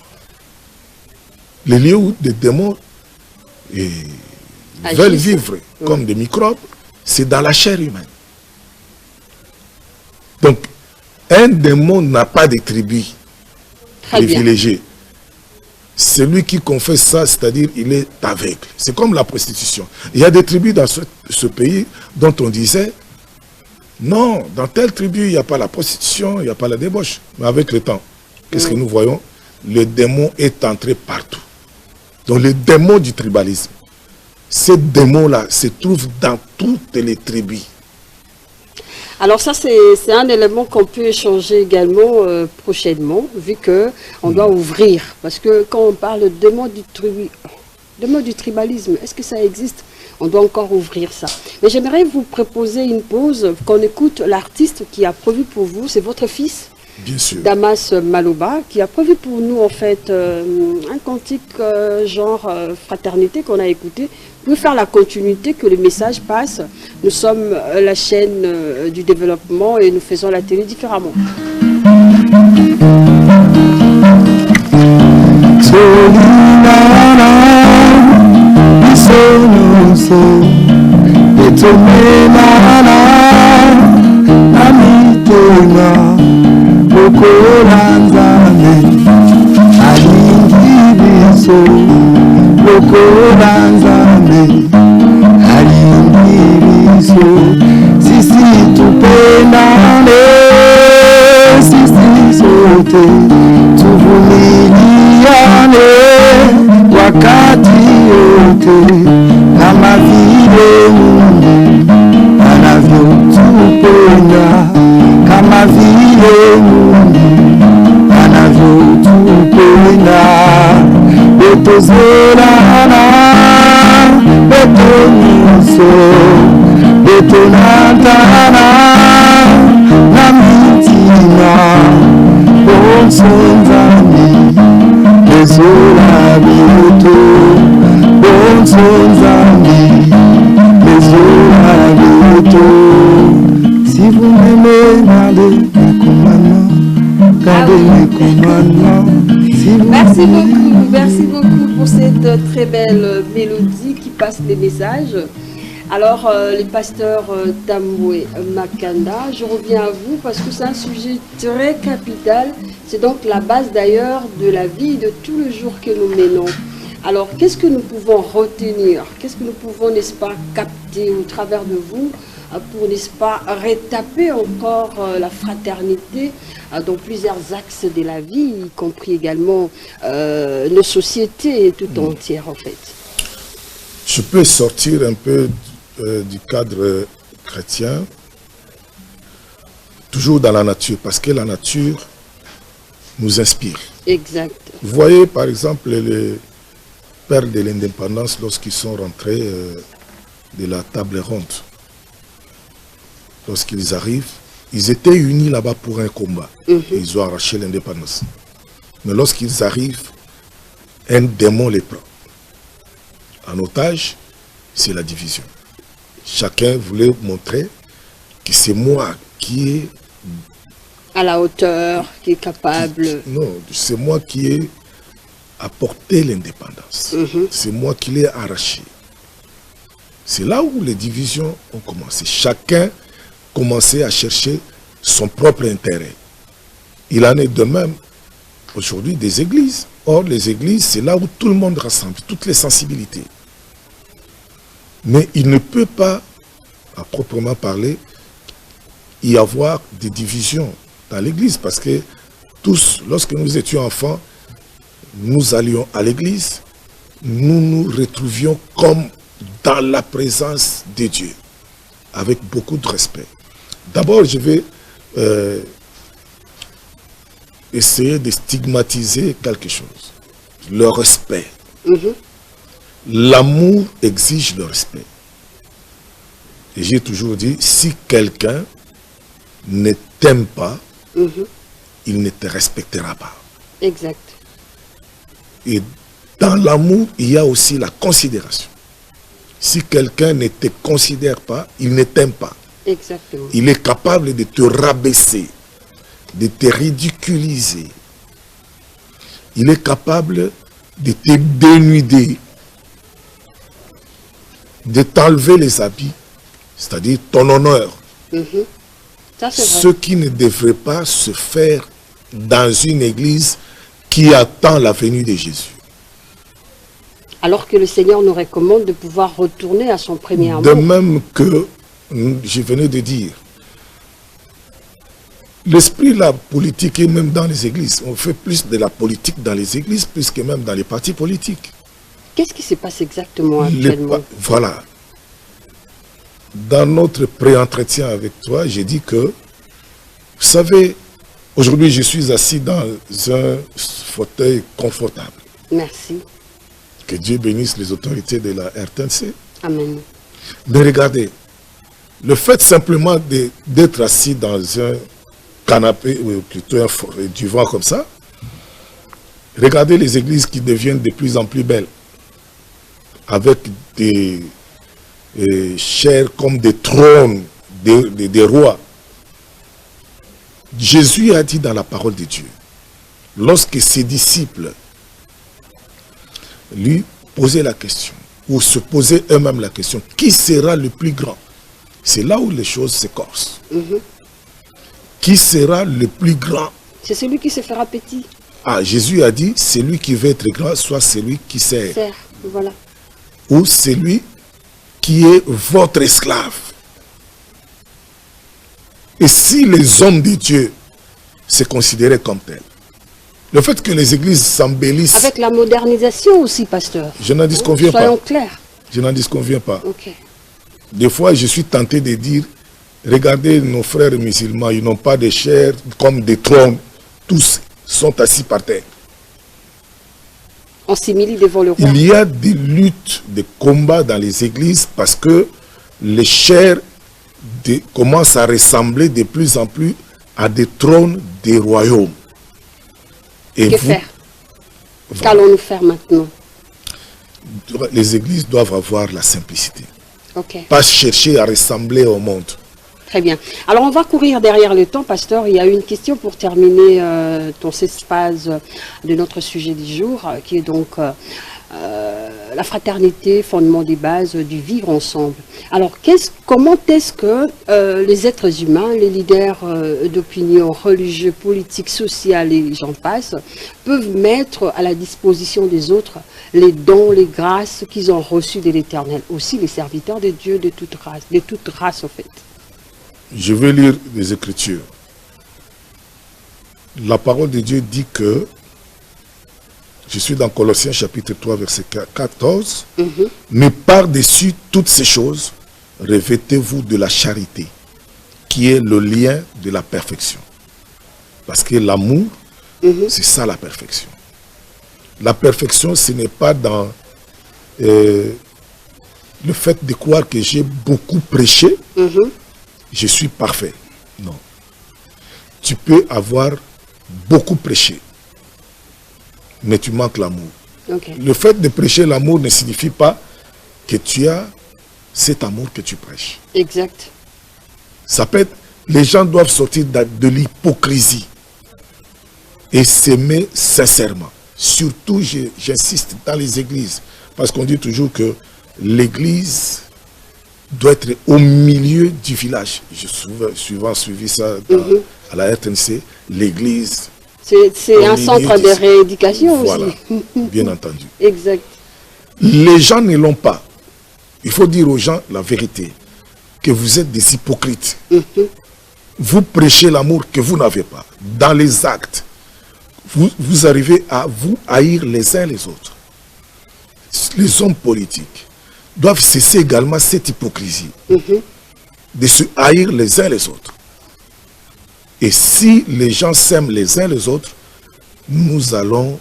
Le lieu où des démons veulent vivre comme des microbes, c'est dans la chair humaine. Donc, un démon n'a pas de tribu privilégiée. Celui qui confesse ça, c'est-à-dire il est aveugle. C'est comme la prostitution. Il y a des tribus dans ce pays dont on disait, non, dans telle tribu, il n'y a pas la prostitution, il n'y a pas la débauche. Mais avec le temps, qu'est-ce que nous voyons? Le démon est entré partout. Donc le démon du tribalisme, ce démon-là se trouve dans toutes les tribus. Alors ça, c'est un élément qu'on peut échanger également prochainement, vu qu'on doit ouvrir. Parce que quand on parle de démon du tribalisme, est-ce que ça existe? On doit encore ouvrir ça. Mais j'aimerais vous proposer une pause, qu'on écoute l'artiste qui a prévu pour vous, c'est votre fils, bien sûr, Damas Maloba, qui a prévu pour nous en fait un cantique genre fraternité qu'on a écouté, pour faire la continuité, que le message passe. Nous sommes la chaîne du développement et nous faisons la télé différemment. Sisi tupendane, sisi sote tuvumiliane wakati yote, kama vile Mungu anavyotupenda, kama vile Mungu anavyotupenda. Betozolana, betoniso, betonatana na mitima, onsonzani vous m'aimez, gardez mes commandements. Gardez mes commandements. Merci beaucoup pour cette très belle mélodie qui passe les messages. Alors, le pasteur Tamboué Makanda, je reviens à vous parce que c'est un sujet très capital. C'est donc la base d'ailleurs de la vie de tous les jours que nous menons. Alors, qu'est-ce que nous pouvons retenir? Qu'est-ce que nous pouvons, n'est-ce pas, capter au travers de vous pour, n'est-ce pas, rétaper encore la fraternité dans plusieurs axes de la vie, y compris également nos sociétés tout entières, en fait? Je peux sortir un peu du cadre chrétien, toujours dans la nature, parce que la nature nous inspire. Exact. Vous voyez, par exemple, les pères de l'indépendance, lorsqu'ils sont rentrés de la table ronde, lorsqu'ils arrivent, ils étaient unis là-bas pour un combat. Et ils ont arraché l'indépendance. Mais lorsqu'ils arrivent, un démon les prend. En otage, c'est la division. Chacun voulait montrer que c'est moi qui est à la hauteur, qui est capable. Non, c'est moi qui ai apporté l'indépendance. C'est moi qui l'ai arraché. C'est là où les divisions ont commencé. Chacun commençait à chercher son propre intérêt. Il en est de même aujourd'hui des églises. Or, les églises, c'est là où tout le monde rassemble, toutes les sensibilités. Mais il ne peut pas, à proprement parler, y avoir des divisions dans l'église, parce que tous, lorsque nous étions enfants, nous allions à l'église, nous nous retrouvions comme dans la présence de Dieu, avec beaucoup de respect. D'abord, je vais essayer de stigmatiser quelque chose. Le respect. L'amour exige le respect. Et j'ai toujours dit, si quelqu'un ne t'aime pas, il ne te respectera pas. Exact. Et dans l'amour, il y a aussi la considération. Si quelqu'un ne te considère pas, il ne t'aime pas. Exactement. Il est capable de te rabaisser, de te ridiculiser. Il est capable de te dénuder, de t'enlever les habits, c'est-à-dire ton honneur. Ça, c'est vrai. Ce qui ne devrait pas se faire dans une église qui attend la venue de Jésus. Alors que le Seigneur nous recommande de pouvoir retourner à son premier amour. De même que je venais de dire, l'esprit de la politique est même dans les églises. On fait plus de la politique dans les églises plus que même dans les partis politiques. Qu'est-ce qui se passe exactement actuellement? Voilà. Dans notre pré-entretien avec toi, j'ai dit que, vous savez, aujourd'hui je suis assis dans un fauteuil confortable. Merci. Que Dieu bénisse les autorités de la RTNC. Amen. Mais regardez, le fait simplement d'être assis dans un canapé, ou plutôt un divan comme ça, regardez les églises qui deviennent de plus en plus belles, avec des chairs comme des trônes des rois. Jésus a dit dans la parole de Dieu, lorsque ses disciples lui posaient la question, ou se posaient eux-mêmes la question, qui sera le plus grand? C'est là où les choses s'écorcent. Qui sera le plus grand? C'est celui qui se fera petit. Ah, Jésus a dit, celui qui veut être grand, soit celui qui sert. Voilà. Ou celui qui est votre esclave. Et si les hommes de Dieu se considéraient comme tels, le fait que les églises s'embellissent... Avec la modernisation aussi, pasteur. Je n'en disconviens pas. Soyons clairs. Je n'en disconviens pas. Ok. Des fois, je suis tenté de dire, regardez nos frères musulmans, ils n'ont pas de chair comme des trônes. Tous sont assis par terre. On s'humilie devant le roi. Il y a des luttes, des combats dans les églises parce que les chairs commencent à ressembler de plus en plus à des trônes des royaumes. Et que faire? Qu'allons-nous faire maintenant? Les églises doivent avoir la simplicité. Ok. Pas chercher à ressembler au monde. Très bien. Alors, on va courir derrière le temps, pasteur. Il y a une question pour terminer ton espace de notre sujet du jour, qui est donc la fraternité, fondement des bases du vivre ensemble. Alors, comment est-ce que les êtres humains, les leaders d'opinion religieux, politiques, sociales et j'en passe, peuvent mettre à la disposition des autres les dons, les grâces qu'ils ont reçues de l'Éternel, aussi les serviteurs de Dieu de toute race en fait. Je vais lire les Écritures. La parole de Dieu dit que, je suis dans Colossiens chapitre 3 verset 14, mais par-dessus toutes ces choses, revêtez-vous de la charité, qui est le lien de la perfection. Parce que l'amour, c'est ça la perfection. La perfection, ce n'est pas dans le fait de croire que j'ai beaucoup prêché, je suis parfait. Non. Tu peux avoir beaucoup prêché, mais tu manques l'amour. Le fait de prêcher l'amour ne signifie pas que tu as cet amour que tu prêches. Exact. Ça peut être, les gens doivent sortir de l'hypocrisie et s'aimer sincèrement. Surtout, j'insiste, dans les églises, parce qu'on dit toujours que l'église doit être au milieu du village. J'ai souvent suivi ça à la RTNC, l'église. C'est un centre de rééducation voilà, aussi. Bien entendu. Exact. Les gens ne l'ont pas. Il faut dire aux gens la vérité, que vous êtes des hypocrites. Vous prêchez l'amour que vous n'avez pas. Dans les actes, vous arrivez à vous haïr les uns les autres. Les hommes politiques doivent cesser également cette hypocrisie de se haïr les uns les autres. Et si les gens s'aiment les uns les autres, nous allons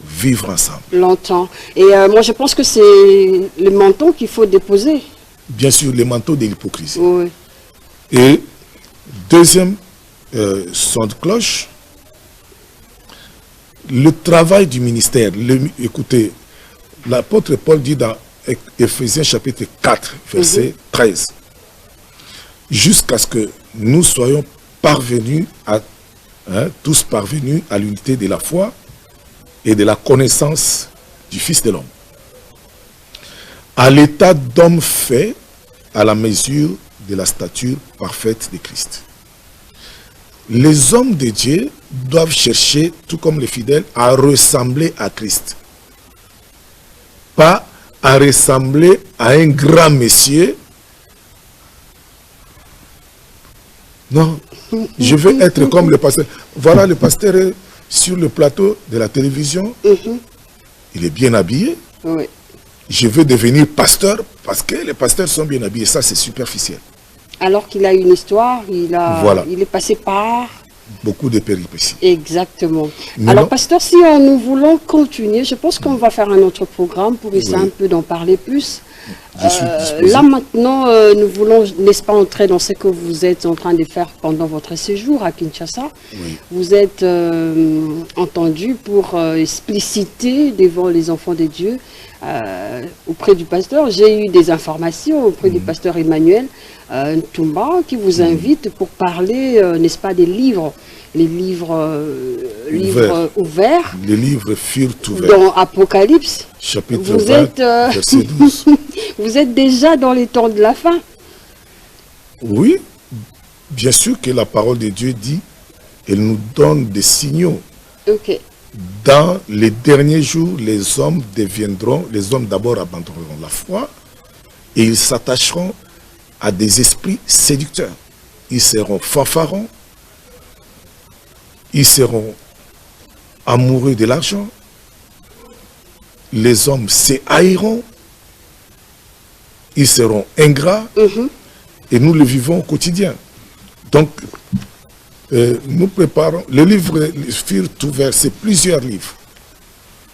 vivre ensemble. Longtemps. Et moi, je pense que c'est le menton qu'il faut déposer. Bien sûr, le manteau de l'hypocrisie. Oui. Et deuxième son de cloche, le travail du ministère. Écoutez, l'apôtre Paul dit dans Éphésiens chapitre 4, verset 13, jusqu'à ce que nous soyons parvenus à, tous parvenus à l'unité de la foi et de la connaissance du Fils de l'homme, à l'état d'homme fait à la mesure de la stature parfaite de Christ. Les hommes de Dieu doivent chercher, tout comme les fidèles, à ressembler à Christ. Pas à ressembler à un grand monsieur. Non, je veux être comme le pasteur. Voilà, le pasteur est sur le plateau de la télévision. Il est bien habillé. Oui. Je veux devenir pasteur parce que les pasteurs sont bien habillés. Ça, c'est superficiel. Alors qu'il a une histoire, il est passé par... beaucoup de péripéties. Exactement. Mais alors, non. pasteur, si nous voulons continuer, je pense qu'on va faire un autre programme pour essayer un peu d'en parler plus. Je suis disposé. Là, maintenant, nous voulons, n'est-ce pas, entrer dans ce que vous êtes en train de faire pendant votre séjour à Kinshasa. Oui. Vous êtes entendu pour expliciter devant les enfants de Dieu auprès du pasteur. J'ai eu des informations auprès du pasteur Emmanuel Toumba qui vous invite pour parler, n'est-ce pas, des livres. Les livres ouverts. Les livres furent ouverts. Dans Apocalypse. Chapitre Vous 20, êtes, verset 12. vous êtes déjà dans les temps de la fin. Oui, bien sûr que la parole de Dieu dit, elle nous donne des signaux. Ok. Dans les derniers jours, les hommes d'abord abandonneront la foi et ils s'attacheront à des esprits séducteurs. Ils seront fanfarons, ils seront amoureux de l'argent, les hommes se haïront, ils seront ingrats et nous le vivons au quotidien. Donc, nous préparons, les livres furent ouverts, c'est plusieurs livres.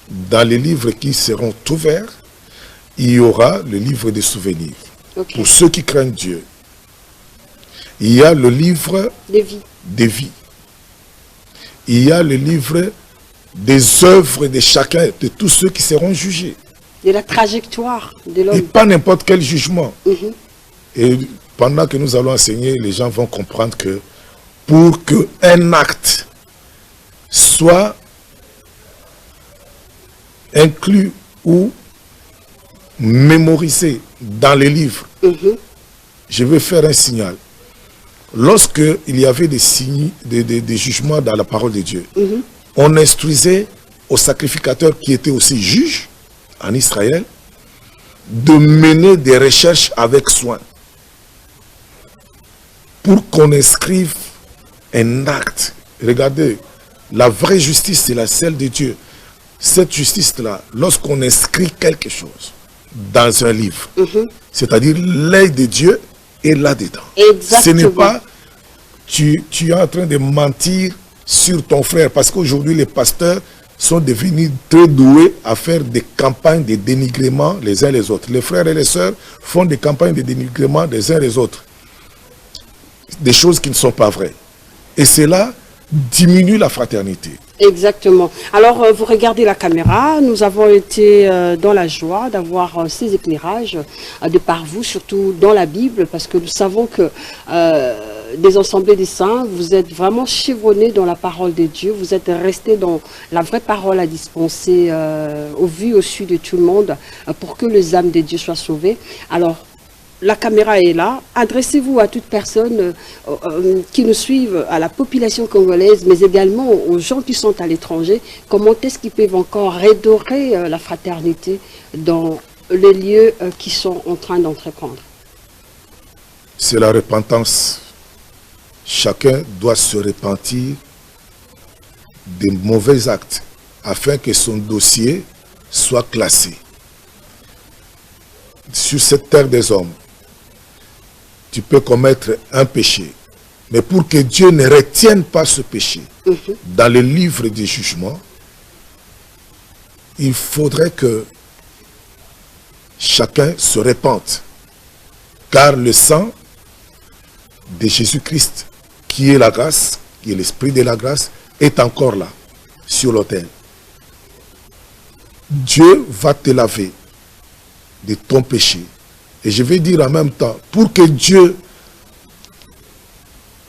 Dans les livres qui seront ouverts, il y aura le livre des souvenirs. Okay. Pour ceux qui craignent Dieu. Il y a le livre des vies. Il y a le livre des œuvres de chacun, de tous ceux qui seront jugés. De la trajectoire de l'homme. Et pas n'importe quel jugement. Et pendant que nous allons enseigner, les gens vont comprendre que pour qu'un acte soit inclus ou mémorisé dans les livres, je vais faire un signal. Lorsque il y avait des signes, des jugements dans la parole de Dieu, on instruisait aux sacrificateurs qui étaient aussi juges en Israël de mener des recherches avec soin pour qu'on inscrive un acte. Regardez, la vraie justice, c'est la celle de Dieu. Cette justice-là, lorsqu'on inscrit quelque chose dans un livre, c'est-à-dire l'œil de Dieu est là-dedans. Ce n'est pas tu es en train de mentir sur ton frère, parce qu'aujourd'hui les pasteurs sont devenus très doués à faire des campagnes de dénigrement les uns les autres. Les frères et les sœurs font des campagnes de dénigrement les uns les autres. Des choses qui ne sont pas vraies. Et cela diminue la fraternité. Exactement. Alors, vous regardez la caméra, nous avons été dans la joie d'avoir ces éclairages de par vous, surtout dans la Bible, parce que nous savons que des assemblées des saints, vous êtes vraiment chevronnés dans la parole de Dieu, vous êtes restés dans la vraie parole à dispenser au vu, au su de tout le monde, pour que les âmes de Dieu soient sauvées. Alors, la caméra est là. Adressez-vous à toute personne qui nous suivent, à la population congolaise, mais également aux gens qui sont à l'étranger. Comment est-ce qu'ils peuvent encore redorer la fraternité dans les lieux qui sont en train d'entreprendre? C'est la repentance. Chacun doit se repentir des mauvais actes afin que son dossier soit classé. Sur cette terre des hommes, tu peux commettre un péché. Mais pour que Dieu ne retienne pas ce péché dans le livre des jugements, il faudrait que chacun se repente. Car le sang de Jésus-Christ, qui est la grâce, qui est l'esprit de la grâce, est encore là, sur l'autel. Dieu va te laver de ton péché. Et je vais dire en même temps, pour que Dieu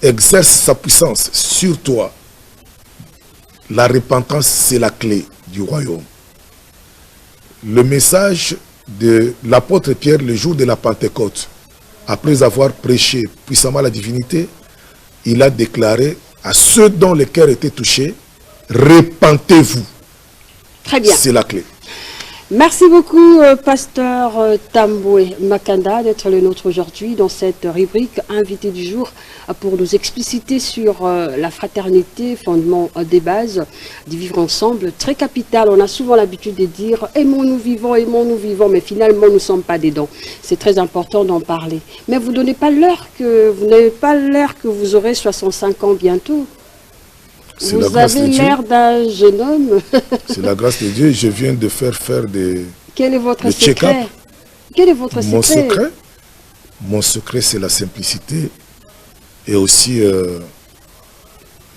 exerce sa puissance sur toi, la repentance, c'est la clé du royaume. Le message de l'apôtre Pierre le jour de la Pentecôte, après avoir prêché puissamment la divinité, il a déclaré à ceux dont le cœur était touché, repentez-vous. Très bien. C'est la clé. Merci beaucoup, pasteur Tamboué Makanda, d'être le nôtre aujourd'hui dans cette rubrique invité du jour pour nous expliciter sur la fraternité, fondement des bases du vivre ensemble, très capital. On a souvent l'habitude de dire « aimons-nous vivants, mais finalement nous ne sommes pas dedans ». C'est très important d'en parler. Mais vous n'avez pas l'air que vous aurez 65 ans bientôt. Vous avez l'air d'un jeune homme. C'est la grâce de Dieu. Je viens de faire des Quel est votre secret? Quel est votre secret? Mon secret, c'est la simplicité et aussi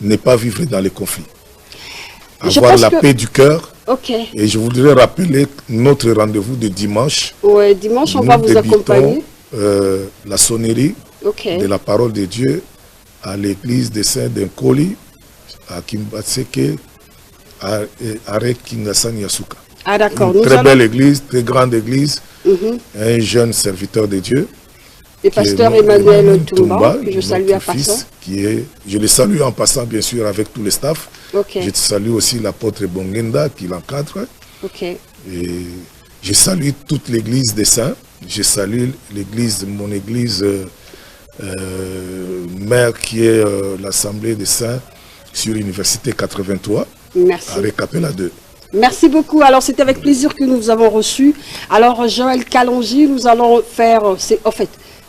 ne pas vivre dans les conflits. Avoir la paix du cœur. Okay. Et je voudrais rappeler notre rendez-vous de dimanche. Oui, dimanche, on va vous accompagner. La sonnerie de la parole de Dieu à l'église des Saints d'Nkoli, à Kimbatseke, à Kingasani Yasuka. Ah d'accord. Très belle église, très grande église, un jeune serviteur de Dieu. Le pasteur Emmanuel Tumba, que je salue à passant. Je le salue en passant bien sûr avec tout le staff. Je salue aussi l'apôtre Bongenda qui l'encadre. Et je salue toute l'église des saints. Je salue l'église, mon église mère qui est l'assemblée des saints sur l'université 83. Merci. À Recapela 2. Merci beaucoup. Alors, c'est avec plaisir que nous vous avons reçu. Alors, Joël Kalonji, nous allons faire...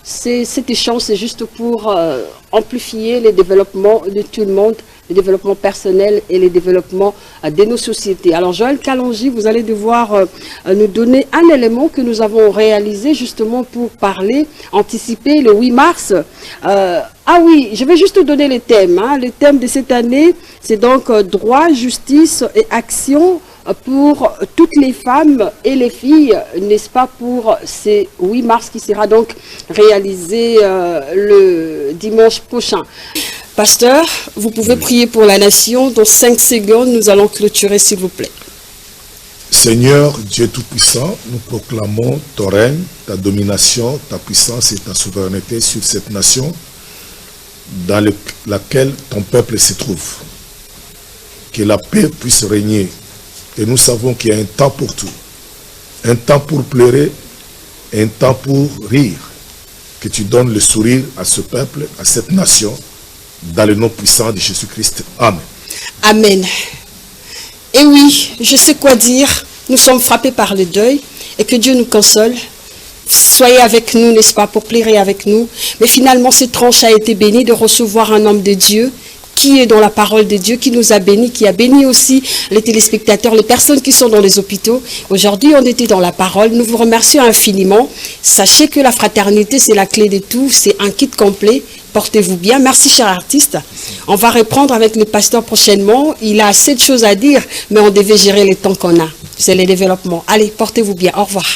cet échange, c'est juste pour amplifier les développements de tout le monde, les développements personnels et les développements de nos sociétés. Alors, Joël Kalonji, vous allez devoir nous donner un élément que nous avons réalisé justement pour parler, anticiper le 8 mars. Ah oui, je vais juste donner les thèmes. Le thème de cette année, c'est donc droit, justice et action pour toutes les femmes et les filles, n'est-ce pas, pour ces 8 mars qui sera donc réalisé le dimanche prochain. Pasteur, vous pouvez prier pour la nation. Dans 5 secondes, nous allons clôturer, s'il vous plaît. Seigneur Dieu Tout-Puissant, nous proclamons ton règne, ta domination, ta puissance et ta souveraineté sur cette nation dans laquelle ton peuple se trouve. Que la paix puisse régner. Et nous savons qu'il y a un temps pour tout. Un temps pour pleurer, un temps pour rire. Que tu donnes le sourire à ce peuple, à cette nation, dans le nom puissant de Jésus-Christ. Amen. Amen. Et oui, je sais quoi dire. Nous sommes frappés par le deuil et que Dieu nous console. Soyez avec nous, n'est-ce pas, pour pleurer avec nous. Mais finalement, cette tranche a été bénie de recevoir un homme de Dieu qui est dans la parole de Dieu, qui nous a bénis, qui a béni aussi les téléspectateurs, les personnes qui sont dans les hôpitaux. Aujourd'hui, on était dans la parole. Nous vous remercions infiniment. Sachez que la fraternité, c'est la clé de tout. C'est un kit complet. Portez-vous bien. Merci, cher artiste. On va reprendre avec le pasteur prochainement. Il a assez de choses à dire, mais on devait gérer le temps qu'on a. C'est le développement. Allez, portez-vous bien. Au revoir.